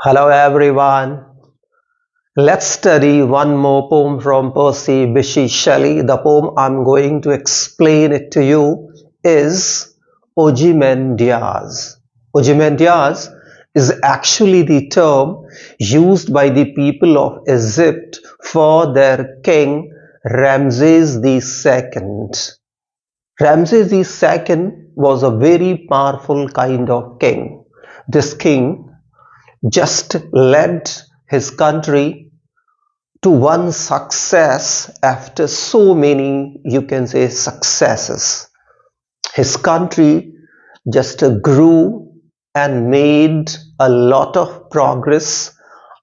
Hello everyone. Let's study one more poem from P.B.Shelley. The poem I'm going to explain it to you is Ozymandias. Ozymandias is actually the term used by the people of Egypt for their king Ramses II. Ramses II was a very powerful kind of king. This king just led his country to one success after so many, you can say, successes. His country just grew and made a lot of progress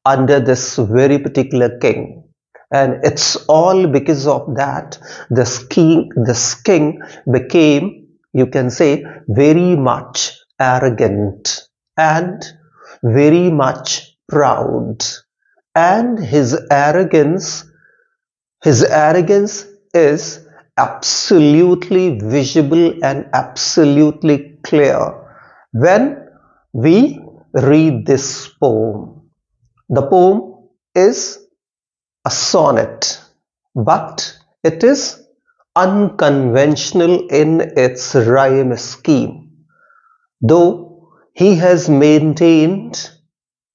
under this very particular king. And it's all because of that this king became, you can say, very much arrogant and very much proud. And his arrogance is absolutely visible and absolutely clear when we read this poem. The poem is a sonnet, but it is unconventional in its rhyme scheme. Though he has maintained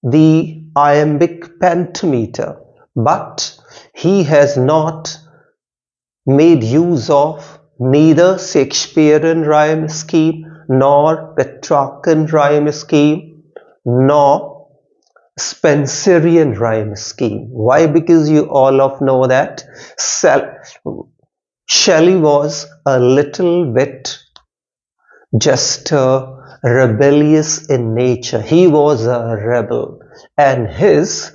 the iambic pentameter, but he has not made use of neither Shakespearean rhyme scheme nor Petrarchan rhyme scheme nor Spenserian rhyme scheme. Why? Because you all of know that Shelley was a little bit just rebellious in nature. He was a rebel, and his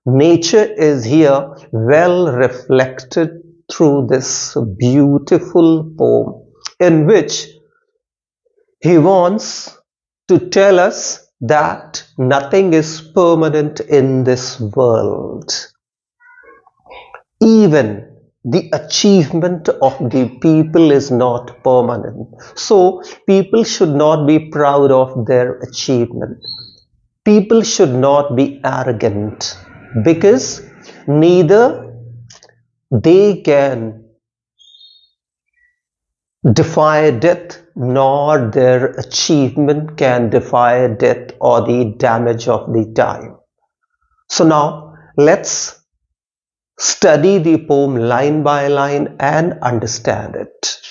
nature is here well reflected through this beautiful poem, in which he wants to tell us that nothing is permanent in this world. Even the achievement of the people is not permanent. So people should not be proud of their achievement. People should not be arrogant, because neither they can defy death nor their achievement can defy death or the damage of the time. So now let's study the poem line by line and understand it.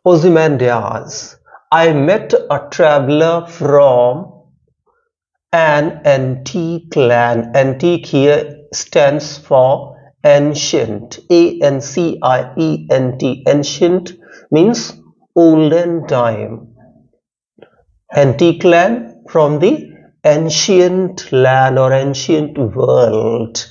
Ozymandias. I met a traveler from an antique land. Antique here stands for ancient. A-N-C-I-E-N-T. Ancient means olden time. Antique land, from the ancient land or ancient world.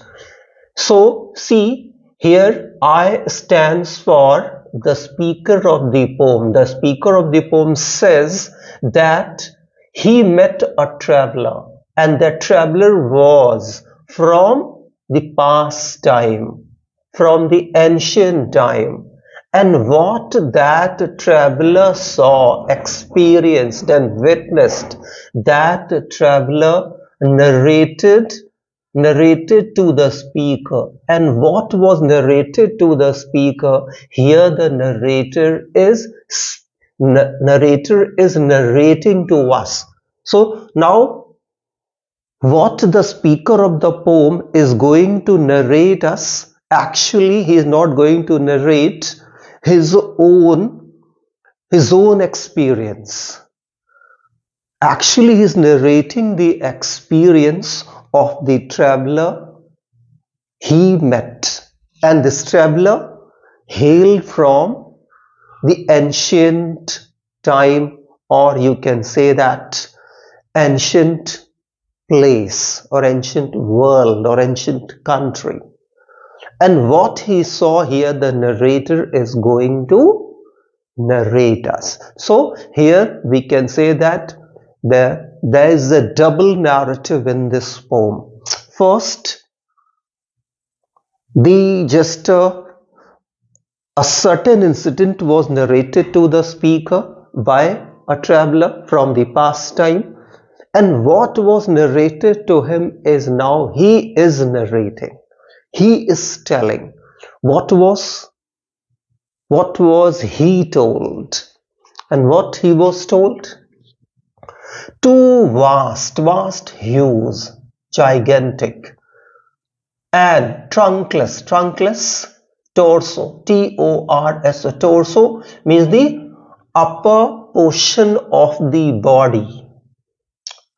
So see, here I stands for the speaker of the poem. The speaker of the poem says that he met a traveler, and that traveler was from the past time, from the ancient time. And what that traveler saw, experienced and witnessed, that traveler narrated to the speaker. And what was narrated to the speaker? Here the narrator is narrating to us. So now what the speaker of the poem is going to narrate us, actually he is not going to narrate his own experience. Actually he is narrating the experience of the traveler he met, and this traveler hailed from the ancient time, or you can say that ancient place or ancient world or ancient country. And what he saw here, the narrator is going to narrate us. So here we can say that there is a double narrative in this poem. First, a certain incident was narrated to the speaker by a traveler from the past time, And what was narrated to him is now he is narrating. He is telling. What was he told? And what he was told? Two vast, huge, gigantic, and trunkless torso, T-O-R-S, torso means the upper portion of the body,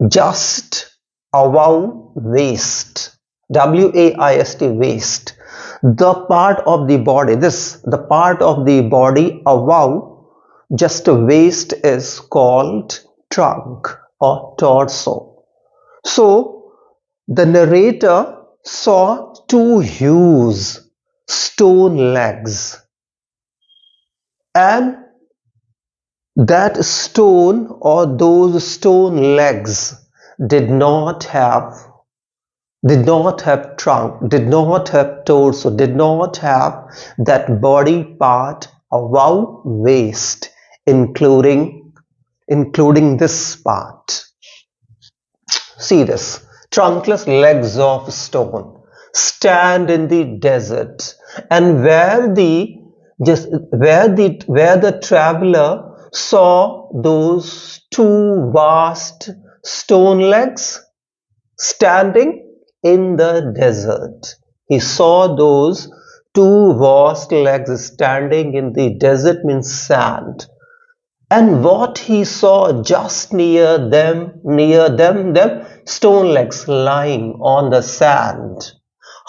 just above waist, W-A-I-S-T, waist. The part of the body, the part of the body above just waist is called trunk or torso. So the narrator saw two huge stone legs, and that stone or those stone legs did not have trunk, did not have torso, did not have that body part above waist, including this part. See this, trunkless legs of stone stand in the desert, and where the traveler saw those two vast stone legs standing in the desert. He saw those two vast legs standing in the desert, means sand. And what he saw just near them, them stone legs lying on the sand,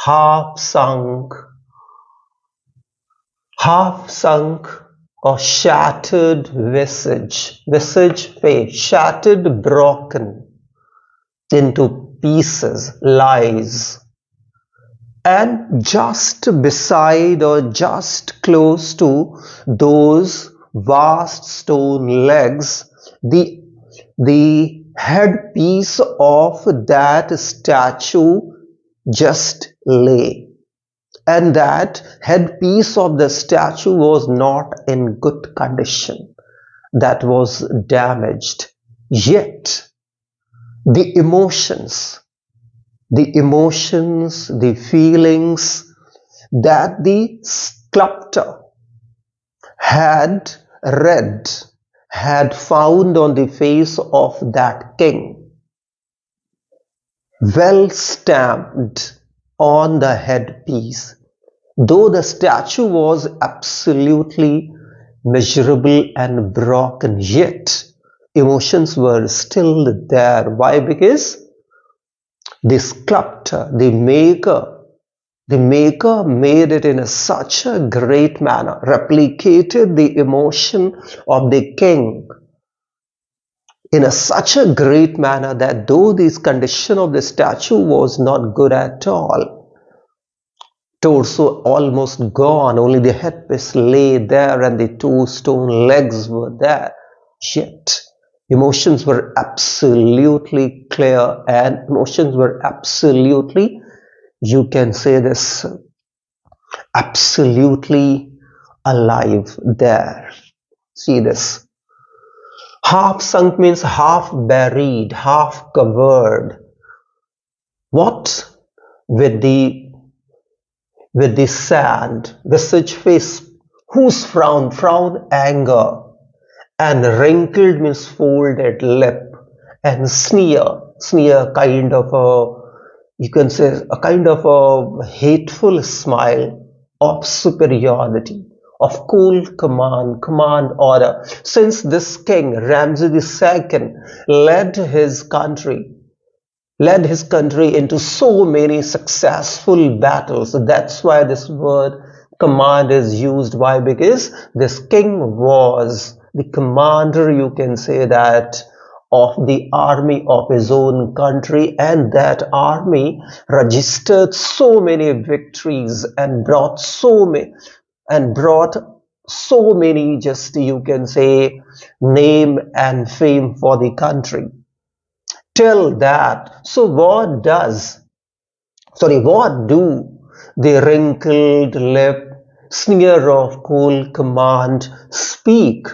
half sunk or shattered visage face, shattered, broken into pieces, lies. And just beside or just close to those vast stone legs, the headpiece of that statue just lay. And that headpiece of the statue was not in good condition. That was damaged. Yet the emotions, the feelings that the sculptor had read, had found on the face of that king, well stamped on the headpiece. Though the statue was absolutely miserable and broken, yet emotions were still there. Why? Because the sculptor, the maker made it in such a great manner, replicated the emotion of the king in such a great manner that though this condition of the statue was not good at all, torso almost gone, only the headpiece lay there and the two stone legs were there, yet emotions were absolutely clear and emotions were absolutely, you can say this, absolutely alive there. See this. Half sunk means half buried, half covered. What? With the sand, visage face, whose frown, anger, and wrinkled means folded lip, and sneer kind of a, you can say a kind of a hateful smile of superiority, of cool command order. Since this king Ramses II led his country into so many successful battles, so that's why this word command is used. Why? Because this king was the commander, you can say that, of the army of his own country, and that army registered so many victories and brought so many, just you can say, name and fame for the country. Till that, so what do the wrinkled lip, sneer of cool command speak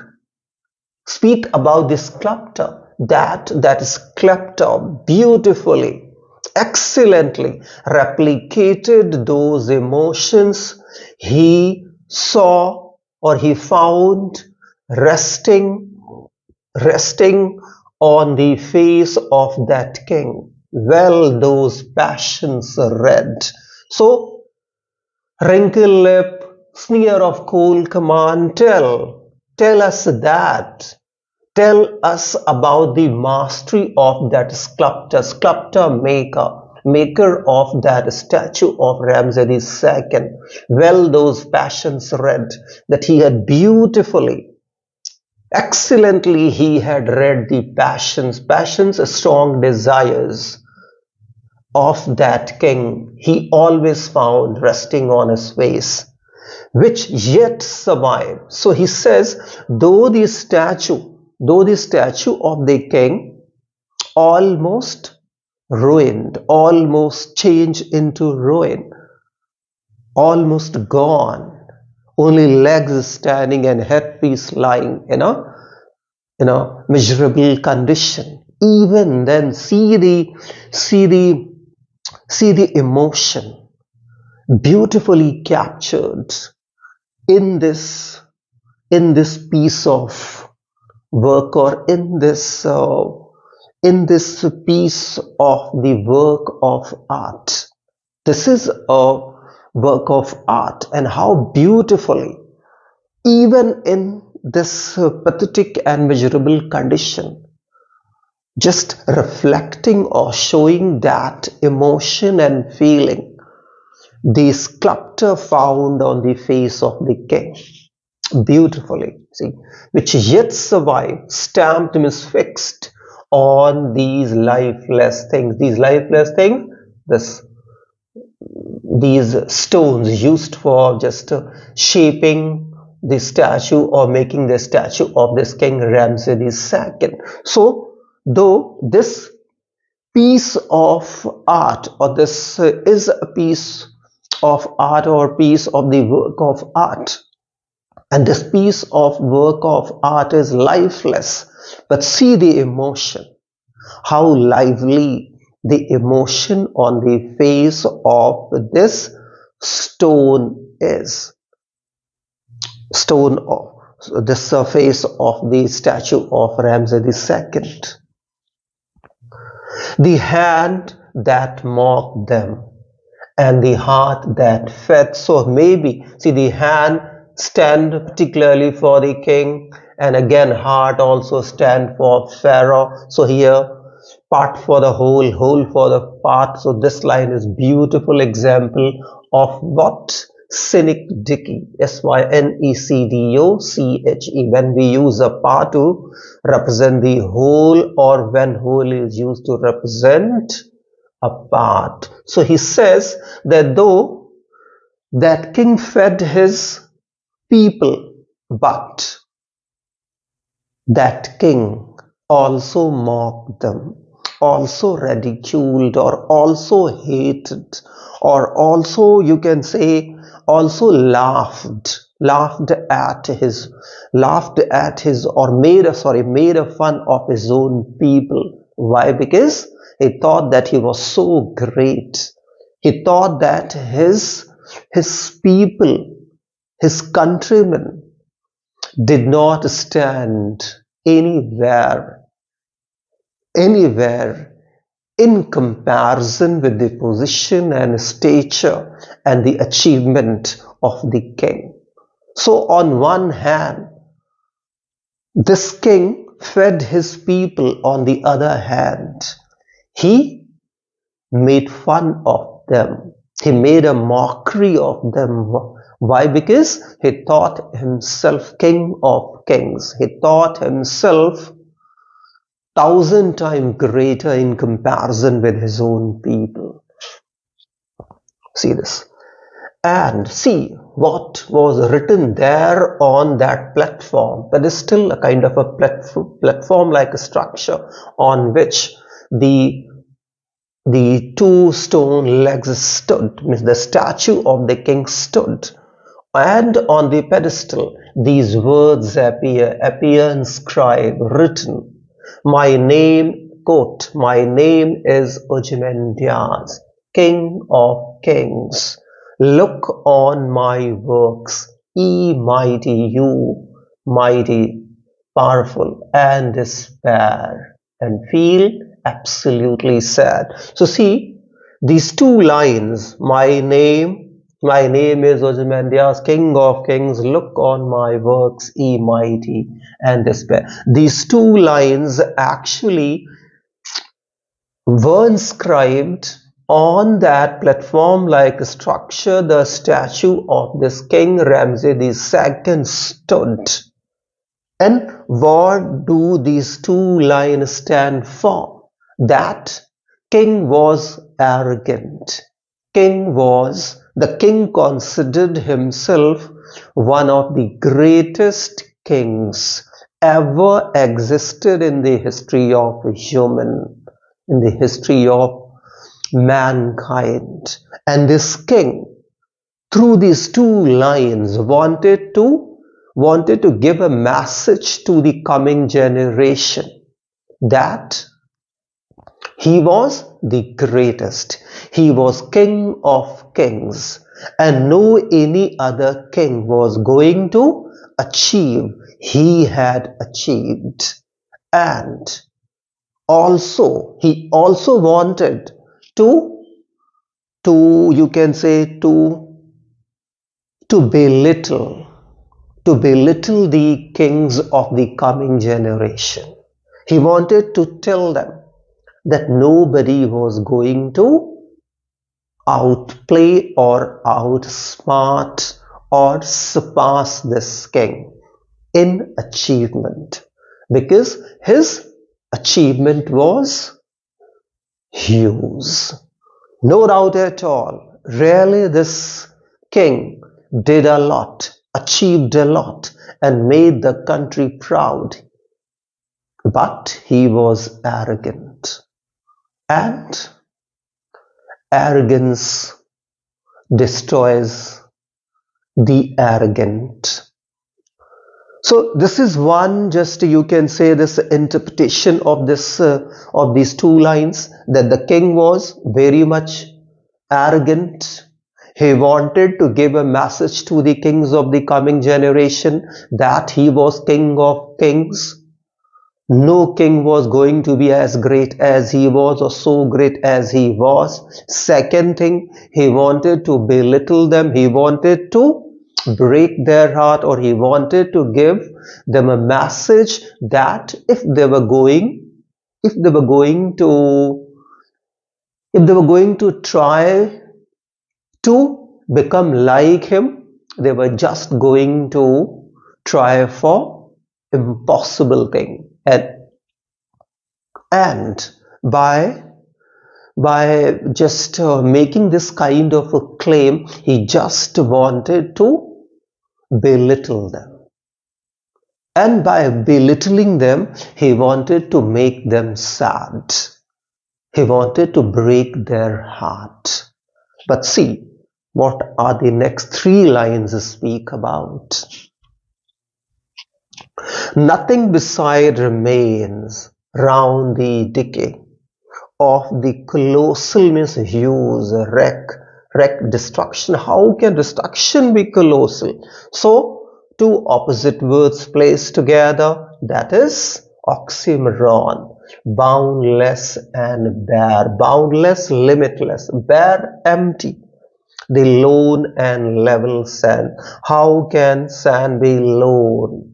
about this sculptor? that sculptor beautifully, excellently replicated those emotions he saw or he found resting on the face of that king. Well, those passions read. So, wrinkle lip, sneer of cold command, tell us that. Tell us about the mastery of that sculptor maker of that statue of Ramses II. Well, those passions read that he had beautifully, excellently, he had read the passions, strong desires of that king. He always found resting on his face, which yet survived. So he says, though the statue of the king almost ruined, almost changed into ruin, almost gone, only legs standing and headpiece lying in a miserable condition. Even then, see the emotion beautifully captured in this piece of work, or in this piece of the work of art. This is a work of art, and how beautifully, even in this pathetic and miserable condition, just reflecting or showing that emotion and feeling the sculptor found on the face of the king beautifully, see, which yet survived, stamped, means fixed on these lifeless things, this these stones used for just shaping the statue or making the statue of this king Ramses II. So, though this piece of art, or this is a piece of art or piece of the work of art, and this piece of work of art is lifeless, but see the emotion, how lively the emotion on the face of this stone is. Stone of the surface of the statue of Ramses II. The hand that mocked them and the heart that fed. So maybe, see, the hand stand particularly for the king, and again heart also stand for Pharaoh. So here, part for the whole for the part. So this line is beautiful example of what synecdoche, synecdoche, when we use a part to represent the whole, or when whole is used to represent a part. So he says that though that king fed his people, but that king also mocked them, also ridiculed, or also hated, or also, you can say, also laughed at his, or made a fun of his own people. Why? Because he thought that he was so great. He thought that his people, his countrymen, did not stand anywhere in comparison with the position and stature and the achievement of the king. So on one hand, this king fed his people. On the other hand, he made fun of them. He made a mockery of them. Why? Because he thought himself king of kings. He thought himself 1,000 times greater in comparison with his own people. See this. And see what was written there on that platform. That is still a kind of a platform-like structure on which the two stone legs stood, means the statue of the king stood. And on the pedestal, these words appear inscribed, written. My name, quote, my name is Ozymandias, King of Kings. Look on my works, ye mighty, you mighty, powerful, and despair, and feel absolutely sad. So see, these two lines, my name is Ozymandias, King of Kings, look on my works, ye mighty, and despair. These two lines actually were inscribed on that platform-like structure. The statue of this King Ramses II stood. And what do these two lines stand for? That king was arrogant. The king considered himself one of the greatest kings ever existed in the history of in the history of mankind. And this king, through these two lines, wanted to give a message to the coming generation that he was the greatest. He was King of Kings, and no any other king was going to achieve he had achieved. And he also wanted to you can say to belittle the kings of the coming generation. He wanted to tell them that nobody was going to outplay or outsmart or surpass this king in achievement, because his achievement was huge. No doubt at all. Really, this king did a lot, achieved a lot, and made the country proud. But he was arrogant. And arrogance destroys the arrogant. So this is one, just you can say, this interpretation of this of these two lines, that the king was very much arrogant. He wanted to give a message to the kings of the coming generation that he was King of Kings. No king was going to be as great as he was or so great as he was. Second thing, he wanted to belittle them. He wanted to break their heart, or he wanted to give them a message that if they were going to try to become like him, they were just going to try for impossible thing. And by just making this kind of a claim, he just wanted to belittle them. And by belittling them, he wanted to make them sad. He wanted to break their heart. But see, what are the next three lines speak about? Nothing beside remains round the decay of the colossal misuse, wreck, destruction. How can destruction be colossal? So, two opposite words placed together, that is oxymoron. Boundless and bare. Boundless, limitless. Bare, empty. The lone and level sand. How can sand be lone?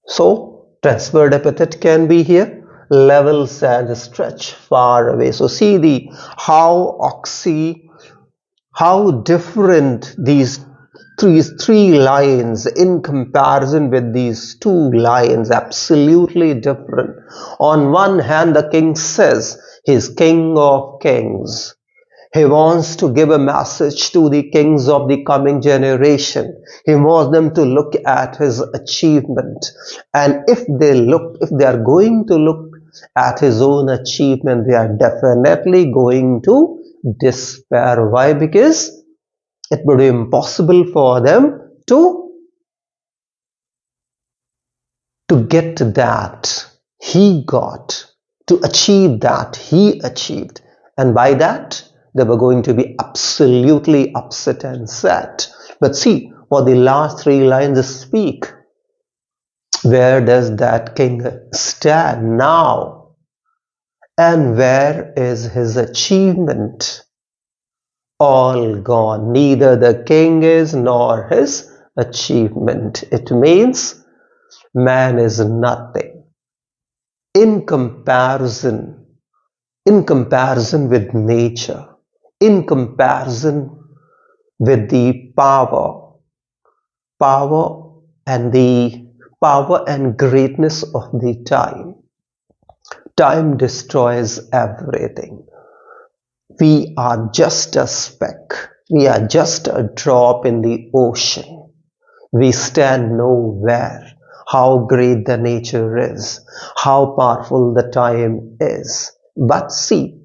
So, transferred epithet can be here. Level sand, stretch far away. So see how different these three lines in comparison with these two lines, absolutely different. On one hand, the king says he's King of Kings. He wants to give a message to the kings of the coming generation. He wants them to look at his achievement. And if they are going to look at his own achievement, they are definitely going to despair. Why? Because it would be impossible for them to get that. he got, to achieve that he achieved, and by that they were going to be absolutely upset and sad. But see what the last three lines speak. Where does that king stand now? And where is his achievement? All gone. Neither the king is nor his achievement. It means man is nothing in comparison with nature, in comparison with the power and the power and greatness of the time. Time destroys everything. We are just a speck. We are just a drop in the ocean. We stand nowhere. How great the nature is, how powerful the time is. But see,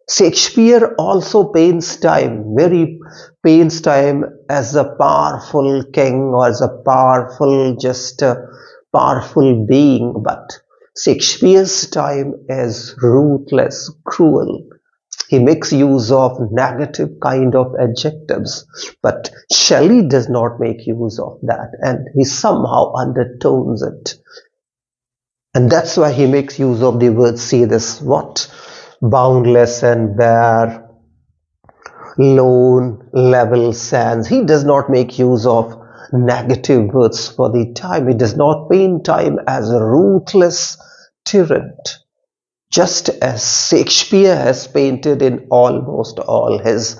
Shakespeare also paints time, very paints time as a powerful king or as a powerful, just a powerful being. But Shakespeare's time is ruthless, cruel. He makes use of negative kind of adjectives, but Shelley does not make use of that, and he somehow undertones it. And that's why he makes use of the word, see this, what? Boundless and bare, lone, level sands. He does not make use of negative words for the time. He does not paint time as a ruthless tyrant, just as Shakespeare has painted in almost all his,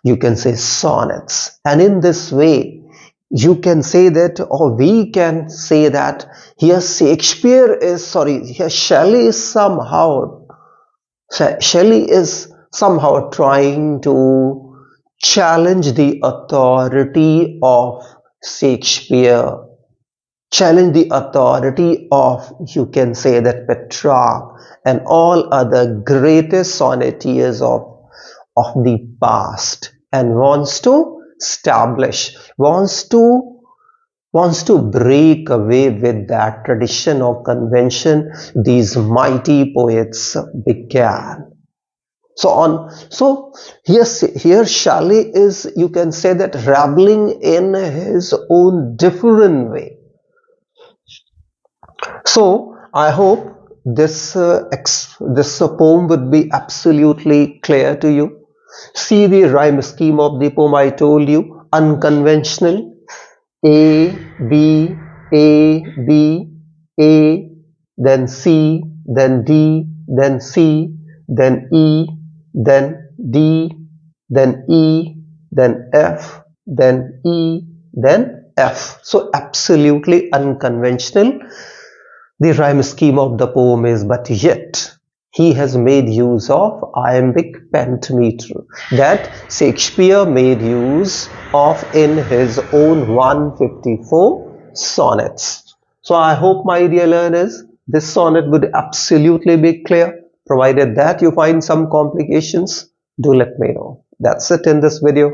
you can say, sonnets. And in this way, you can say that, or we can say that here Shelley is somehow trying to challenge the authority of Shakespeare, challenge the authority of, you can say, that Petrarch and all other greatest sonneteers of the past, and wants to establish, wants to break away with that tradition or convention these mighty poets began. So here Shelley is, you can say, that rebelling in his own different way. So I hope this poem would be absolutely clear to you. See the rhyme scheme of the poem I told you. Unconventional. A, B, A, B, A, then C, then D, then C, then E, then D, then E, then F, then E, then F. So absolutely unconventional the rhyme scheme of the poem is, but yet he has made use of iambic pentameter that Shakespeare made use of in his own 154 sonnets. So I hope, my dear learners, this sonnet would absolutely be clear. Provided that you find some complications, do let me know. That's it in this video.